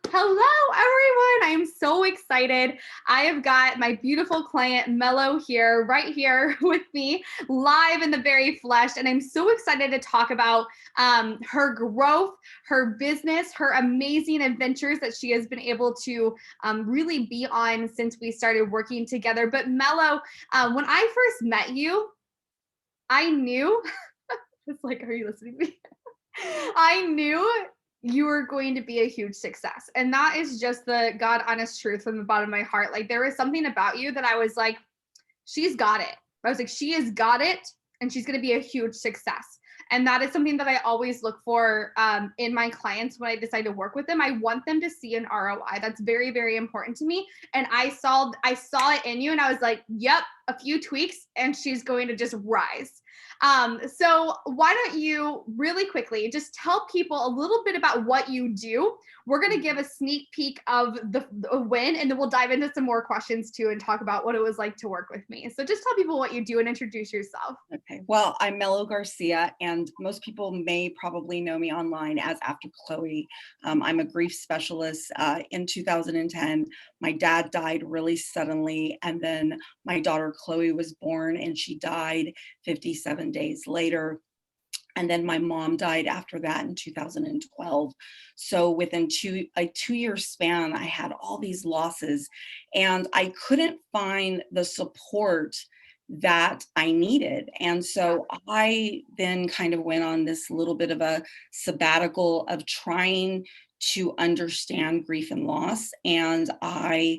Hello everyone. I am so excited. I have got my beautiful client Melo here, right here with me, live in the very flesh. And I'm so excited to talk about her growth, her business, her amazing adventures that she has been able to really be on since we started working together. But Melo, when I first met you, I knew, it's like, are you listening to me? I knew you were going to be a huge success. And that is just the God honest truth from the bottom of my heart. Like there was something about you that I was like, she's got it. I was like, she has got it and she's going to be a huge success. And that is something that I always look for in my clients when I decide to work with them. I want them to see an ROI. That's very, very important to me. And I saw it in you and I was like, yep, a few tweaks and she's going to just rise. So why don't you really quickly just tell people a little bit about what you do? We're going to give a sneak peek of the win, and then we'll dive into some more questions too and talk about what it was like to work with me. So just tell people what you do and introduce yourself. Okay, well, I'm Melo Garcia, and most people may probably know me online as After Chloe. I'm a grief specialist. In 2010, my dad died really suddenly, and then my daughter Chloe was born, and she died 57 days later. And then my mom died after that in 2012. So within a 2-year span, I had all these losses, and I couldn't find the support that I needed. And so I then kind of went on this little bit of a sabbatical of trying to understand grief and loss. And I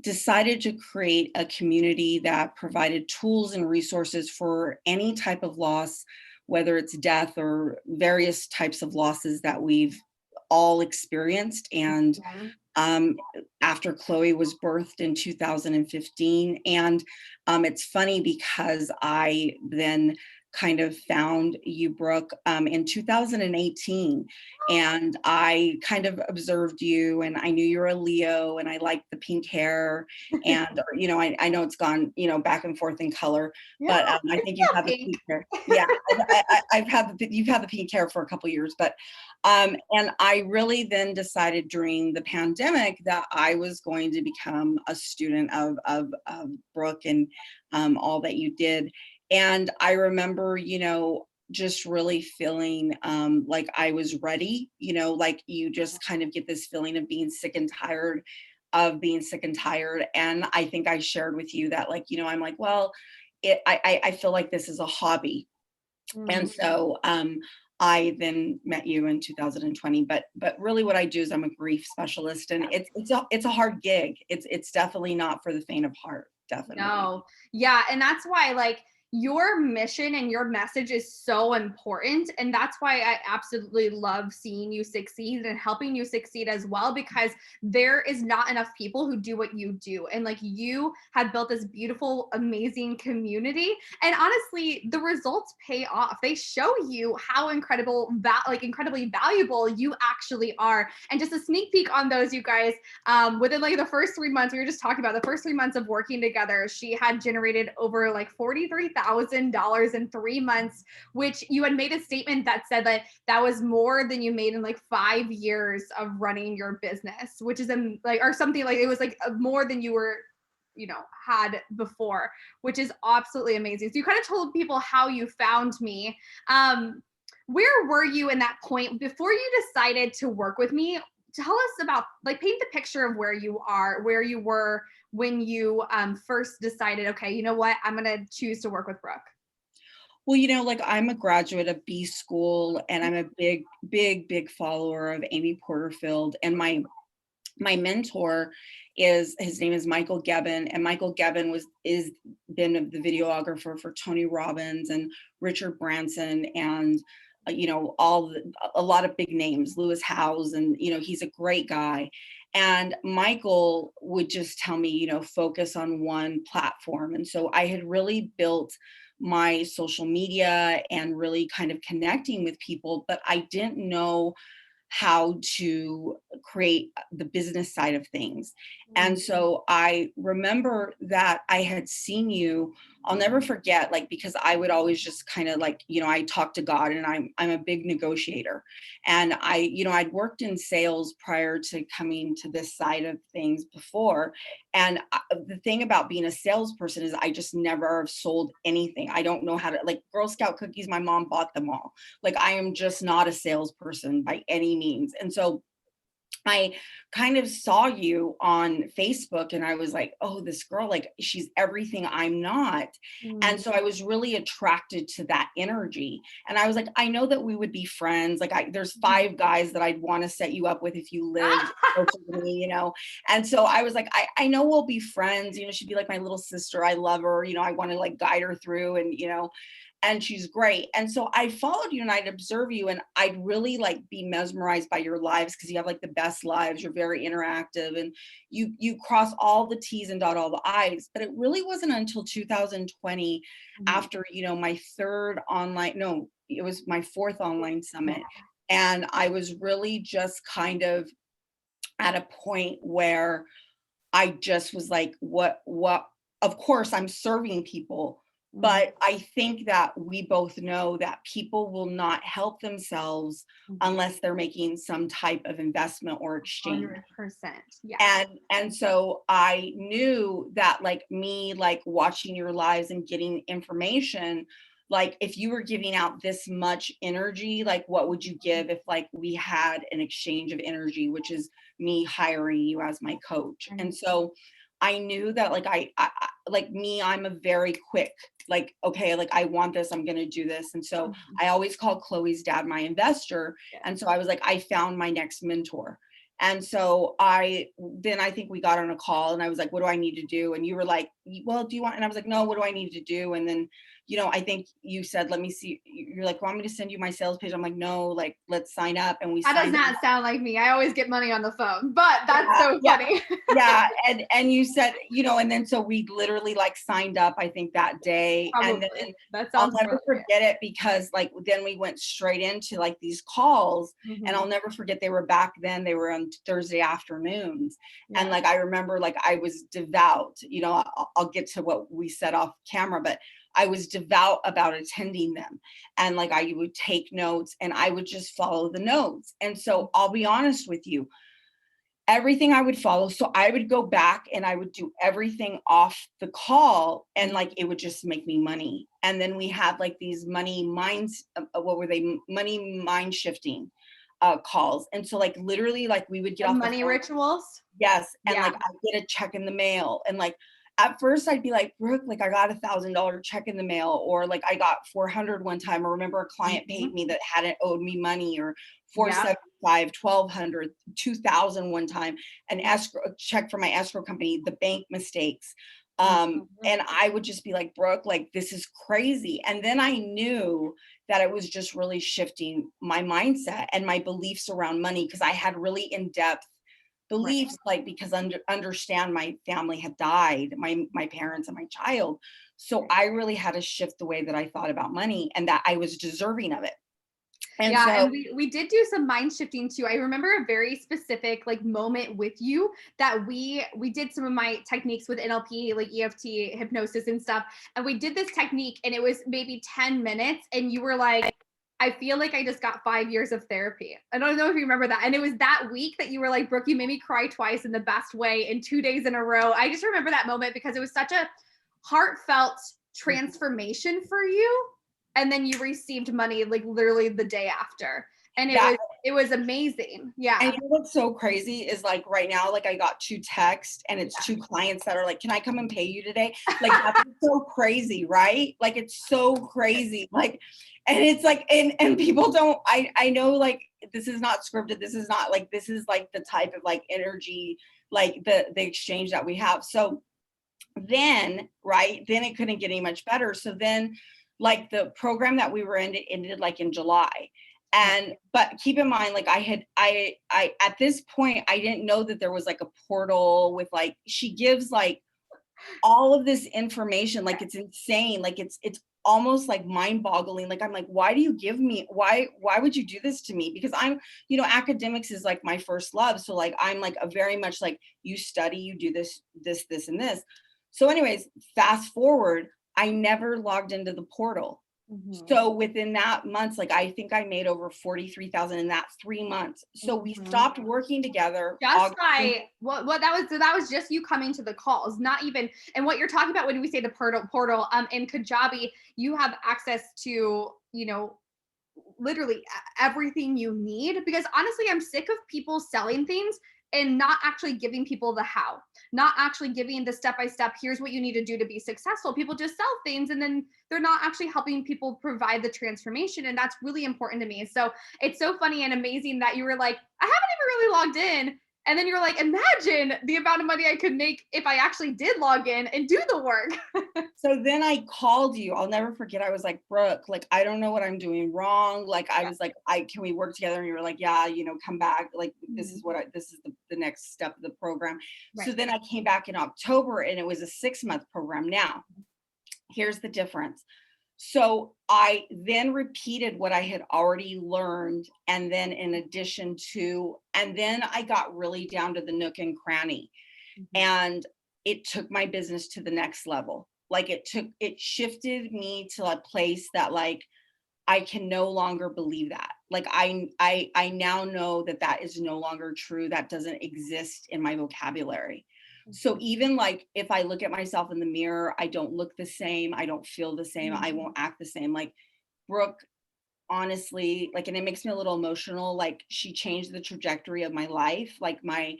decided to create a community that provided tools and resources for any type of loss, whether it's death or various types of losses that we've all experienced. And Okay. um, after Chloe was birthed in 2015. And it's funny because I then kind of found you, Brooke, in 2018. And I kind of observed you, and I knew you're a Leo, and I liked the pink hair. And, I know it's gone, back and forth in color, Yeah, but I it's think you've still had the pink. pink hair. Yeah, you've had the pink hair for a couple years, but and I really then decided during the pandemic that I was going to become a student of Brooke and all that you did. And I remember, just really feeling like I was ready, like you just kind of get this feeling of being sick and tired of being sick and tired. And I think I shared with you that, like, I'm like, well, I feel like this is a hobby. And Mhm. so I then met you in 2020. But really, what I do is I'm a grief specialist, and it's a hard gig. It's definitely not for the faint of heart. Definitely. No. Yeah. And that's why, like, your mission and your message is so important. And that's why I absolutely love seeing you succeed and helping you succeed as well, because there is not enough people who do what you do. And like you have built this beautiful, amazing community. And honestly, the results pay off. They show you how incredibly valuable you actually are. And just a sneak peek on those, you guys, within like the first 3 months, we were just talking about the first 3 months of working together, she had generated over like $43,000 in 3 months, which you had made a statement that said that that was more than you made in like 5 years of running your business, which is like, or something like it was like more than you were had before, which is absolutely amazing. So you kind of told people how you found me. Where were you in that point before you decided to work with me? Tell us about, like, paint the picture of where you are, where you were when you first decided, okay, you know what, I'm going to choose to work with Brooke. Well, like I'm a graduate of B school, and I'm a big, big, big follower of Amy Porterfield. And my mentor his name is Michael Gebbin, and Michael Gebbin is been the videographer for Tony Robbins and Richard Branson, and a lot of big names, Lewis Howes, and he's a great guy. And Michael would just tell me, focus on one platform. And so I had really built my social media and really kind of connecting with people, but I didn't know how to create the business side of things. And so I remember that I had seen you I'll never forget, like, because I would always just kind of like, I talk to God, and I'm a big negotiator. And I'd worked in sales prior to coming to this side of things before. And the thing about being a salesperson is I just never sold anything. I don't know how to, like, Girl Scout cookies, my mom bought them all. Like, I am just not a salesperson by any means. And so I kind of saw you on Facebook, and I was like, oh, this girl, like, she's everything I'm not. And Mm. so I was really attracted to that energy. And I was like, I know that we would be friends. Like, there's 5 guys that I'd want to set you up with if you lived closer to me. And so I was like, I know we'll be friends. She'd be like my little sister. I love her. I want to like guide her through, and she's great. And so I followed you, and I'd observe you, and I'd really like be mesmerized by your lives, because you have like the best lives. You're very interactive, and you cross all the T's and dot all the I's. But it really wasn't until 2020, Mhm. after, my third online, no, it was my fourth online Yeah. summit. And I was really just kind of at a point where I just was like, what, of course I'm serving people, Mhm. but I think that we both know that people will not help themselves Mhm. unless they're making some type of investment or exchange. 100%. Yes. And so I knew that, like, me, like, watching your lives and getting information, like, if you were giving out this much energy, like, what would you give if, like, we had an exchange of energy, which is me hiring you as my coach. And Right. so I knew that, like, like me, I'm a very quick, like, okay, like, I want this, I'm going to do this. And so Mhm. I always call Chloe's dad my investor. Yeah. And so I was like, I found my next mentor. And so then I think we got on a call, and I was like, what do I need to do? And you were like, well, do you want, and I was like, no, what do I need to do? And then, I think you said, let me see, you're like, want me to send you my sales page? I'm like, no, like, let's sign up. And we That does signed up. not sound like me. I always get money on the phone, but that's Yeah, so yeah. funny. Yeah, and you said, and then so we literally like signed up, I think, that day. And then Probably. That I'll sounds never brilliant. forget it, because like then we went straight into like these calls. And Mhm. I'll never forget, they were back then, they were on Thursday afternoons. And Yeah. like I remember, like, I was devout, I'll get to what we said off camera, but I was devout about attending them. And like I would take notes, and I would just follow the notes. And so I'll be honest with you, everything I would follow. So I would go back and I would do everything off the call, and like it would just make me money. And then we had like these money minds, what were they? Money mind shifting calls. And so like literally, like, we would get The off the money phone. rituals. Yes. And Yeah. like I get a check in the mail, and like at first I'd be like, Brooke, like, I got $1,000 check in the mail, or like I got 400 one time. I remember a client paid Mhm. me that hadn't owed me money, or Yep. 475, 1,200, 2,000 one time, an escrow a check from my escrow company, the bank mistakes. Mhm. And I would just be like, Brooke, like, this is crazy. And then I knew that it was just really shifting my mindset and my beliefs around money, because I had really in-depth Right. beliefs, like, because understand, my family had died, my parents and my child. So I really had to shift the way that I thought about money, and that I was deserving of it. And Yeah, so and we did do some mind shifting too. I remember a very specific like moment with you that we did some of my techniques with NLP, like EFT, hypnosis and stuff. And we did this technique, and it was maybe 10 minutes, and you were like, I feel like I just got 5 years of therapy. I don't know if you remember that. And it was that week that you were like, Brooke, you made me cry twice in the best way in 2 days in a row. I just remember that moment because it was such a heartfelt transformation for you, and then you received money like literally the day after, and it that was it was amazing. And Yeah. you know what's so crazy is, like, right now, like, I got 2 texts, and it's Yeah. 2 clients that are like, "Can I come and pay you today?" Like, that's so crazy, right? Like, it's so crazy. Like, and it's like, and people don't, I know, like, this is not scripted. This is not like, this is like the type of like energy, like the exchange that we have. So then, right, then it couldn't get any much better. So then, like, the program that we were in, it ended like in July. Right. And but keep in mind, like, I at this point I didn't know that there was like a portal with, like, she gives like all of this information, like, it's insane, like, it's almost like mind boggling. Like, I'm like, why do you give me, why would you do this to me? Because I'm, academics is like my first love. So like I'm like a very much like, you study, you do this, and this. So anyways, fast forward, I never logged into the portal. Mhm. So within that months, like I think I made over 43,000 in that 3 months. So we Mhm. stopped working together. Just August. by what that was just you coming to the calls, not even. And what you're talking about when we say the portal in Kajabi, you have access to, literally everything you need, because honestly I'm sick of people selling things and not actually giving people the how, not actually giving the step by step, here's what you need to do to be successful. People just sell things and then they're not actually helping people provide the transformation, and that's really important to me. So it's so funny and amazing that you were like, I haven't even really logged in, and then you're like, imagine the amount of money I could make if I actually did log in and do the work. So then I called you. I'll never forget. I was like, Brooke, like, I don't know what I'm doing wrong. Like, I Yeah. was like, can we work together? And you were like, yeah, come back. Like, this is Mhm. this is the next step of the program. So Right. then I came back in October and it was a 6-month program. Now, here's the difference. So I then repeated what I had already learned. And then in addition to, and then I got really down to the nook and cranny, Mhm. and it took my business to the next level. Like it shifted me to a place that like I can no longer believe that. Like I now know that that is no longer true. That doesn't exist in my vocabulary. So Mhm. even like if I look at myself in the mirror, I don't look the same, I don't feel the same, I Mhm. won't act the same. Like Brooke, honestly, like, and it makes me a little emotional, like she changed the trajectory of my life. Like my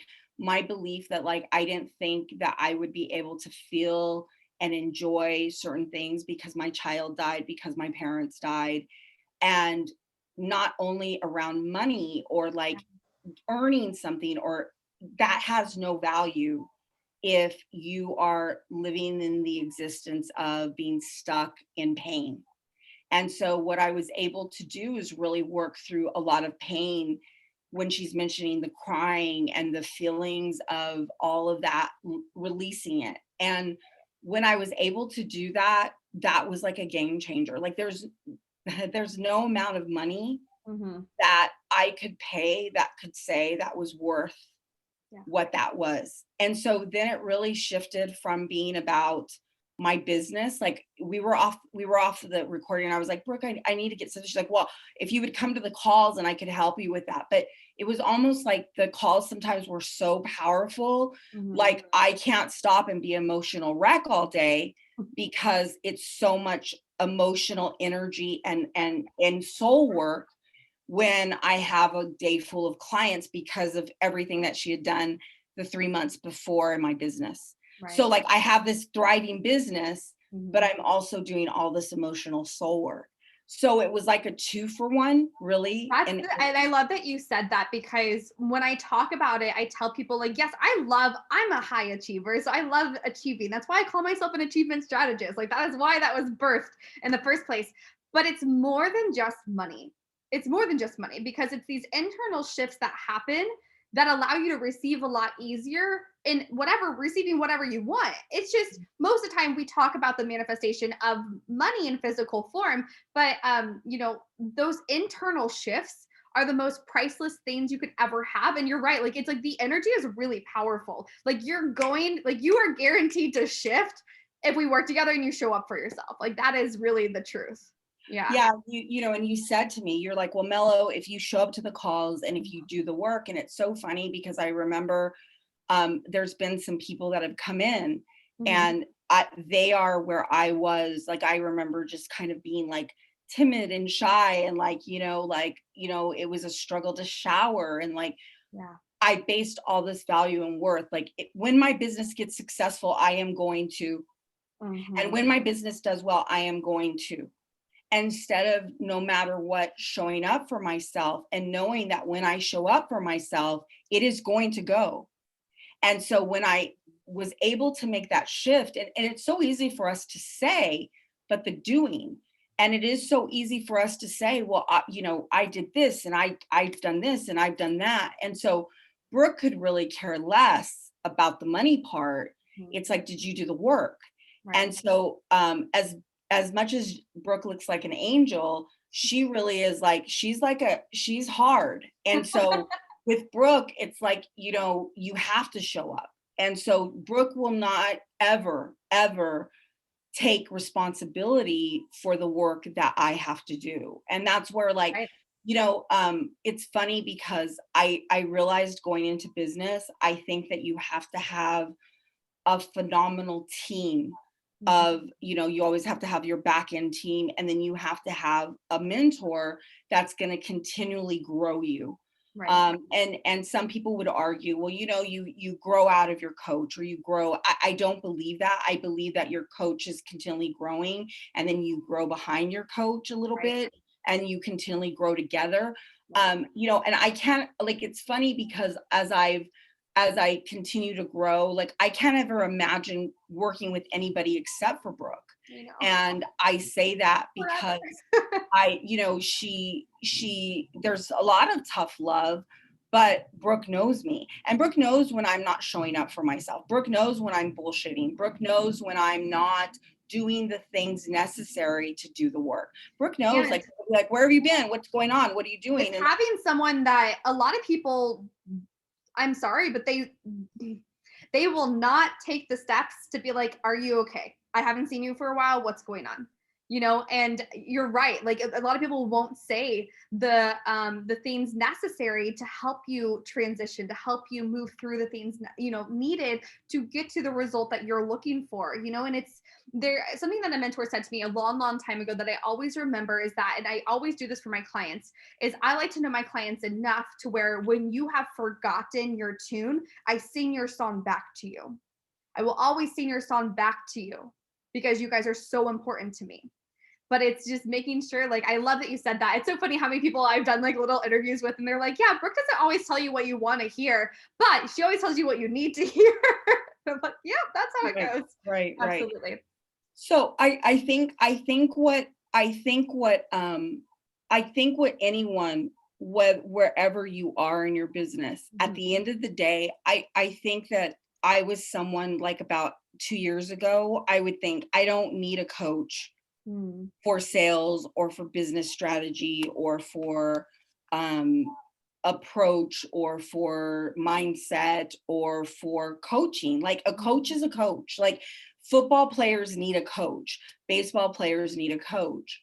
belief that like I didn't think that I would be able to feel and enjoy certain things because my child died, because my parents died. And not only around money or like earning something, or that has no value if you are living in the existence of being stuck in pain. And so what I was able to do is really work through a lot of pain when she's mentioning the crying and the feelings of all of that, releasing it. And when I was able to do that, that was like a game changer. Like there's no amount of money Mhm. that I could pay that could say that was worth Yeah. what that was. And so then it really shifted from being about my business. Like we were off the recording. And I was like, Brooke, I need to get something. She's like, well, if you would come to the calls and I could help you with that. But it was almost like the calls sometimes were so powerful. Mhm. Like I can't stop and be emotional wreck all day because it's so much emotional energy and soul work when I have a day full of clients because of everything that she had done the 3 months before in my business. So, Right. like, I have this thriving business, but Mhm. I'm also doing all this emotional soul work. So it was like a 2 for 1, really. And And I love that you said that, because when I talk about it, I tell people like, yes, I'm a high achiever. So I love achieving. That's why I call myself an achievement strategist. Like that is why that was birthed in the first place. But it's more than just money. It's more than just money, because it's these internal shifts that happen that allow you to receive a lot easier in whatever, receiving whatever you want. It's just most of the time we talk about the manifestation of money in physical form, but those internal shifts are the most priceless things you could ever have. And you're right, like it's like the energy is really powerful. Like you are guaranteed to shift if we work together and you show up for yourself. Like that is really the truth. Yeah. yeah, and you said to me, you're like, well, Mello, if you show up to the calls and if you do the work. And it's so funny because I remember there's been some people that have come in Mhm. and they are where I was. Like I remember just kind of being like timid and shy and like it was a struggle to shower, and like Yeah. I based all this value and worth like when my business gets successful I am going to, and Mhm. when my business does well I am going to, instead of no matter what showing up for myself and knowing that when I show up for myself it is going to go. And so when I was able to make that shift, and it's so easy for us to say, but the doing, and it is so easy for us to say, well, I did this and I've done this and I've done that. And so Brooke could really care less about the money part. Mhm. It's like, did you do the work? Right. And so as much as Brooke looks like an angel, she really is like she's hard. And so with Brooke, it's like, you have to show up. And so Brooke will not ever, ever take responsibility for the work that I have to do. And that's where like, Right. it's funny because I realized going into business, I think that you have to have a phenomenal team Mhm. of, you always have to have your back end team, and then you have to have a mentor that's going to continually grow you. Right. And some people would argue, well, you grow out of your coach, or you grow. I don't believe that. I believe that your coach is continually growing, and then you grow behind your coach a little Right. bit, and you continually grow together. Right. And I can't, like, it's funny because as I continue to grow, like, I can't ever imagine working with anybody except for Brooke. You know, And I say that forever. because she there's a lot of tough love, but Brooke knows me. And Brooke knows when I'm not showing up for myself. Brooke knows when I'm bullshitting. Brooke knows when I'm not doing the things necessary to do the work. Brooke knows, And like, where have you been? What's going on? What are you it's doing? And having someone that a lot of people, I'm sorry, but they will not take the steps to be like, "Are you okay? I haven't seen you for a while. What's going on?" And you're right. Like a lot of people won't say the things necessary to help you transition, to help you move through the things needed to get to the result that you're looking for. And it's there something that a mentor said to me a long, long time ago that I always remember is that, and I always do this for my clients, is I like to know my clients enough to where when you have forgotten your tune, I sing your song back to you. I will always sing your song back to you because you guys are so important to me. But it's just making sure, like, I love that you said that. It's so funny how many people I've done like little interviews with, and they're like, yeah, Brooke doesn't always tell you what you want to hear, but she always tells you what you need to hear. I'm like, yeah, that's how it right, goes. right. Absolutely. So I think what anyone, wherever you are in your business, at Mhm. the end of the day, I think that I was someone, like, about 2 years ago, I would think I don't need a coach Mm. for sales or for business strategy or for um, approach or for mindset or for coaching. Like, a coach is a coach. Like, football players need a coach, baseball players need a coach.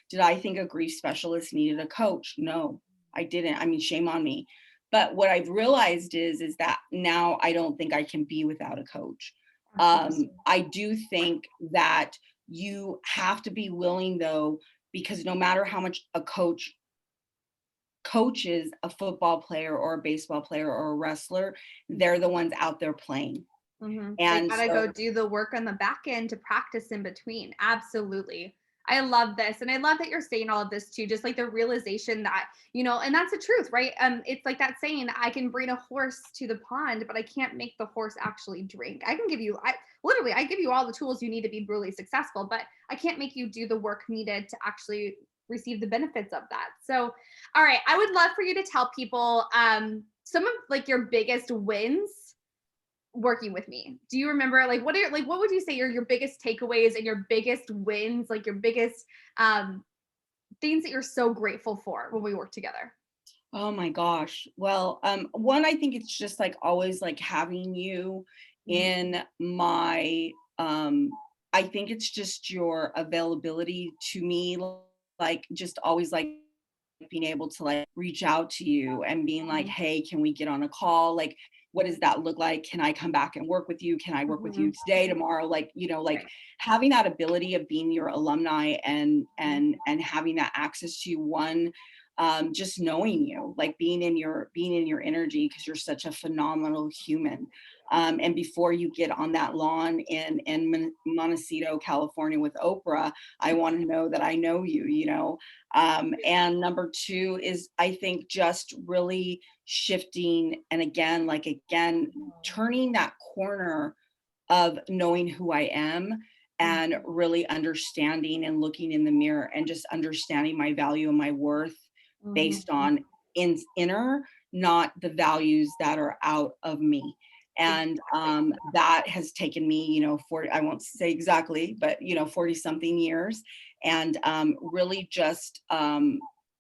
Did I think a grief specialist needed a coach? No, I didn't. I mean, shame on me. But what I've realized is that now I don't think I can be without a coach. Absolutely. I do think that you have to be willing, though, because no matter how much a coach coaches a football player or a baseball player or a wrestler, they're the ones out there playing. They And gotta go so, do the work on the back end to practice in between. Absolutely. I love this. And I love that you're saying all of this too, just like the realization that, and that's the truth, right? It's like that saying, I can bring a horse to the pond, but I can't make the horse actually drink. I can give you, I give you all the tools you need to be really successful, but I can't make you do the work needed to actually receive the benefits of that. So, all right, I would love for you to tell people some of like your biggest wins working with me. Do you remember what would you say your biggest takeaways and your biggest wins, like your biggest things that you're so grateful for when we work together? oh my gosh. Well, one, I think it's just like always like having you Mhm. in my I think it's just your availability to me, like, just always like being able to like reach out to you and being like, Mhm. hey, can we get on a call? Like, what does that look like? Can I come back and work with you? Can I work with you Mhm. today, tomorrow? Like, like, Right. having that ability of being your alumni and Mhm. having that access to you, one, just knowing you, like being in your energy, because you're such a phenomenal human. And before you get on that lawn in Montecito, California with Oprah, I want to know that I know you. And number two is, I think, just really shifting, and again, turning that corner of knowing who I am, and Mhm. really understanding and looking in the mirror and just understanding my value and my worth based Mhm. on inner, not the values that are out of me. And Exactly. that has taken me, 40, I won't say exactly, but 40 something years. And really just,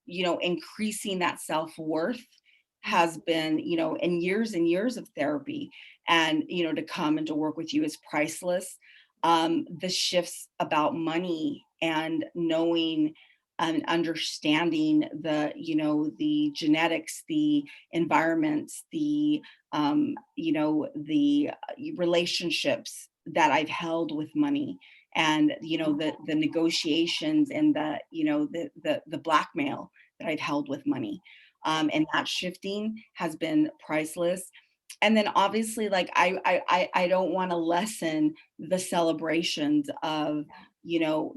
increasing that self-worth has been, and years of therapy. And to come and to work with you is priceless. the shifts about money and knowing and understanding the, the genetics, the environments, the, the relationships that I've held with money, and the negotiations and the blackmail that I've held with money, and that shifting has been priceless. And then obviously, like, I don't want to lessen the celebrations of,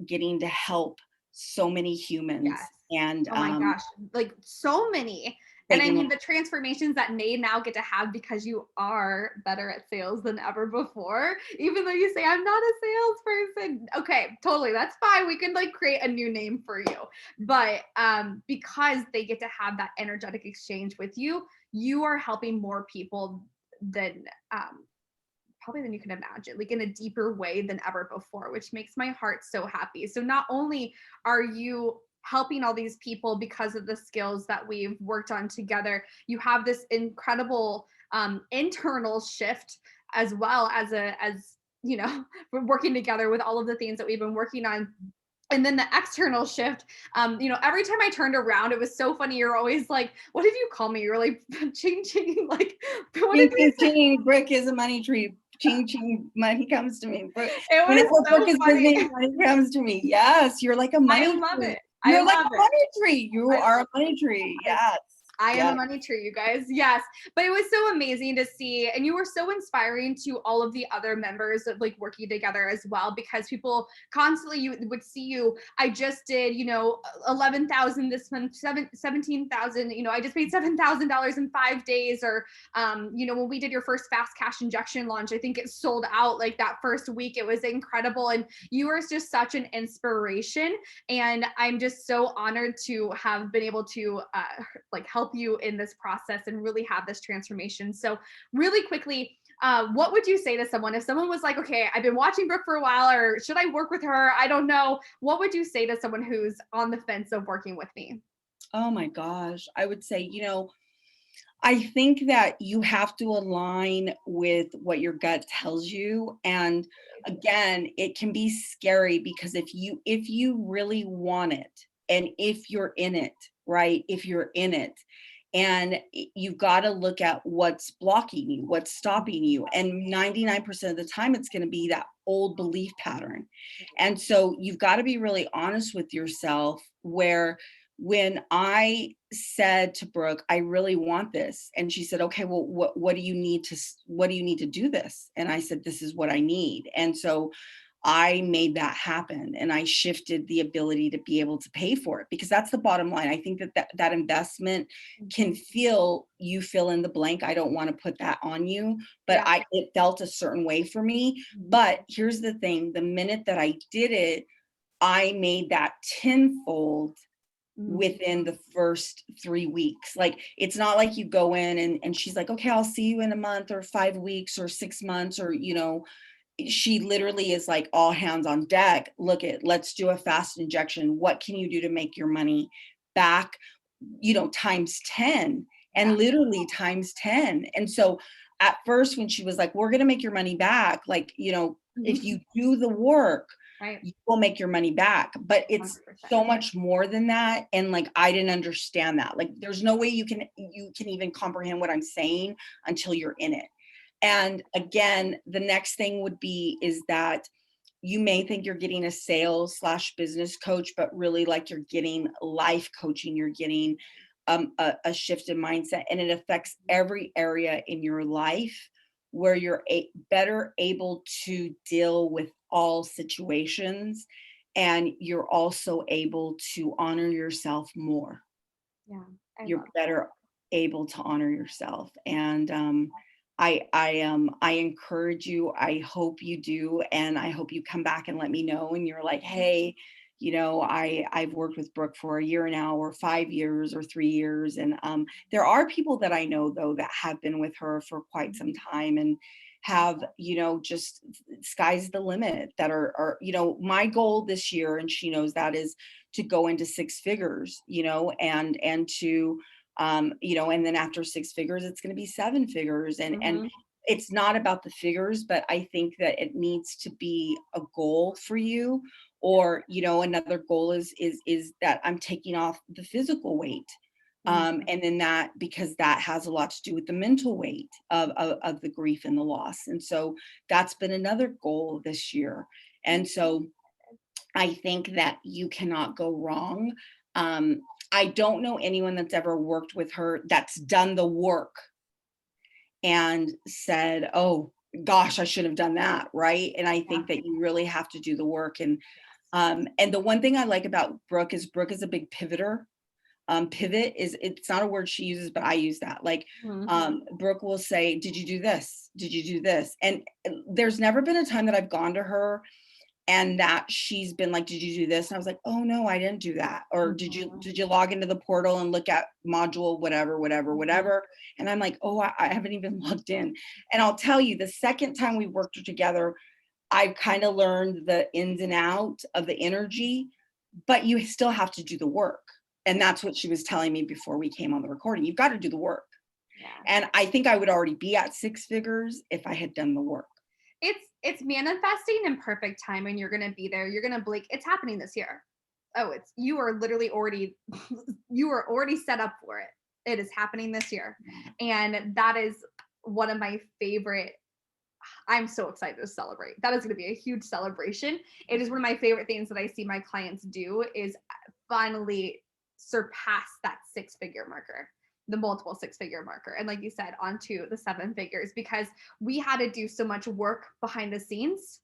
getting to help so many Yes. humans, and Oh my gosh, like so many. And I taking. mean, the transformations that they now get to have because you are better at sales than ever before. Even though you say, I'm not a salesperson. Okay, totally. That's fine. We can like create a new name for you. But because they get to have that energetic exchange with you, you are helping more people than probably than you can imagine, like in a deeper way than ever before, which makes my heart so happy. So not only are you helping all these people because of the skills that we've worked on together, you have this incredible internal shift as well as we're working together with all of the things that we've been working on. And then the external shift, every time I turned around, it was so funny. You're always like, what did you call me? You're like, ching, ching. Like, what did Ching, you ching, say? ching, brick is a money tree. Ching, ching, money comes to me. It was Whenever Brooke so is funny. busy, money comes to me. Yes, you're like a I money love tree. it. I You're like love a it. money tree. You I are love a money tree. it. Yes. I am a Yes. money tree, you guys. Yes. But it was so amazing to see. And you were so inspiring to all of the other members of like working together as well, because people constantly you would see you. I just did, 11,000 this month, 17,000, I just paid $7,000 in 5 days. Or, when we did your first fast cash injection launch, I think it sold out like that first week. It was incredible. And you were just such an inspiration. And I'm just so honored to have been able to like help you in this process and really have this transformation. So really quickly, what would you say to someone if someone was like, okay, I've been watching Brooke for a while, or should I work with her? I don't know. What would you say to someone who's on the fence of working with me? Oh my gosh. I would say, I think that you have to align with what your gut tells you. And again, it can be scary because if you really want it, and if you're in it, right? If you're in it, and you've got to look at what's blocking you, what's stopping you. And 99% of the time, it's going to be that old belief pattern. And so you've got to be really honest with yourself, where when I said to Brooke, I really want this. And she said, okay, well, what do you need to do this? And I said, this is what I need. And so I made that happen, and I shifted the ability to be able to pay for it, because that's the bottom line. I think that investment can feel, you fill in the blank. I don't want to put that on you, but Yeah. it felt a certain way for me. But here's the thing, the minute that I did it, I made that tenfold Mm. within the first 3 weeks. Like, it's not like you go in and she's like, "Okay, I'll see you in a month or 5 weeks or 6 months," or, she literally is like all hands on deck. Let's do a fast injection. What can you do to make your money back, times 10, Yeah. and literally times 10. And so at first, when she was like, we're going to make your money back, like, if Mhm. you do the work, Right. you will make your money back. But it's 100%. so much more than that. And like, I didn't understand that. Like, there's no way you can even comprehend what I'm saying until you're in it. And again, the next thing would be is that you may think you're getting a sales slash business coach, but really, like, you're getting life coaching. You're getting a shift in mindset, and it affects every area in your life, where you're better able to deal with all situations, and you're also able to honor yourself more. Yeah. I You're love that. better able to honor yourself. And I encourage you. I hope you do, and I hope you come back and let me know. And you're like, hey, I've worked with Brooke for a year now, or 5 years, or 3 years. And there are people that I know, though, that have been with her for quite some time, and have, just sky's the limit, that are, my goal this year, and she knows that, is to go into six figures, and to, and then after six figures, it's going to be seven figures. And Mhm. it's not about the figures, but I think that it needs to be a goal for you. Or, another goal is that I'm taking off the physical weight. Mhm. And then that, because that has a lot to do with the mental weight of the grief and the loss. And so that's been another goal this year. I'm And so I think that you cannot go wrong. Um, I don't know anyone that's ever worked with her that's done the work and said, "Oh gosh, I should have done that," right? And I Yeah. think that you really have to do the work. And the one thing I like about Brooke is a big pivoter. Pivot is, it's not a word she uses, but I use that. Like, Mhm. Brooke will say, "Did you do this? Did you do this?" And there's never been a time that I've gone to her and that she's been like, "Did you do this?" And I was like, "Oh no, I didn't do that." Or Mhm. did you log into the portal and look at module whatever, whatever, Mhm. whatever? And I'm like, "Oh, I haven't even logged in." And I'll tell you, the second time we worked together, I kind of learned the ins and out of the energy, but you still have to do the work. And that's what she was telling me before we came on the recording. You've got to do the work. Yeah. And I think I would already be at six figures if I had done the work. It's manifesting in perfect time and you're gonna be there. You're gonna blink. It's happening this year. Oh, it's you are literally already you are already set up for it. It is happening this year. And that is one of my favorite. I'm so excited to celebrate. That is going to be a huge celebration. It is one of my favorite things that I see my clients do is finally surpass that six-figure marker, the multiple six-figure marker. And like you said, onto the seven figures because we had to do so much work behind the scenes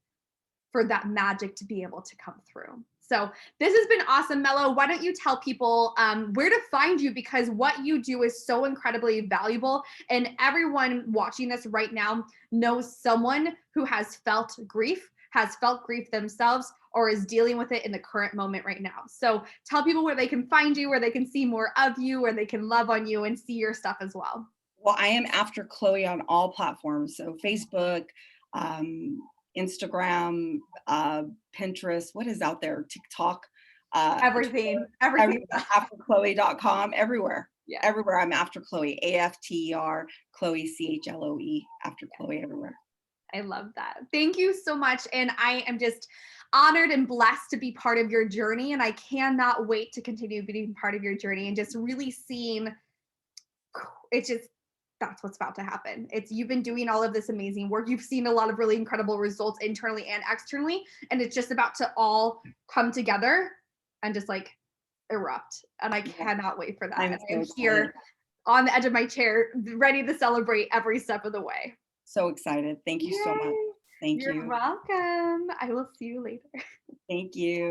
for that magic to be able to come through. So this has been awesome, Melo. Why don't you tell people where to find you because what you do is so incredibly valuable, and everyone watching this right now knows someone who has felt grief themselves, or is dealing with it in the current moment right now. So tell people where they can find you, where they can see more of you, where they can love on you and see your stuff as well. Well, I am after Chloe on all platforms. So Facebook, um, Instagram, Pinterest, what is out there? TikTok, Everything, Twitter, everything. everywhere, afterchloe.com, everywhere. Yeah. Everywhere I'm after Chloe, AFTER, Chloe, CHLOE, after Chloe everywhere. I love that. Thank you so much. And I am just honored and blessed to be part of your journey. And I cannot wait to continue being part of your journey and just really seeing it's just that's what's about to happen. It's you've been doing all of this amazing work. You've seen a lot of really incredible results internally and externally. And it's just about to all come together and just like erupt. And I Yeah, cannot wait for that. I'm And so I'm excited. here on the edge of my chair, ready to celebrate every step of the way. So excited. Thank you so much. Yay. Thank You're you. welcome. I will see you later. Thank you.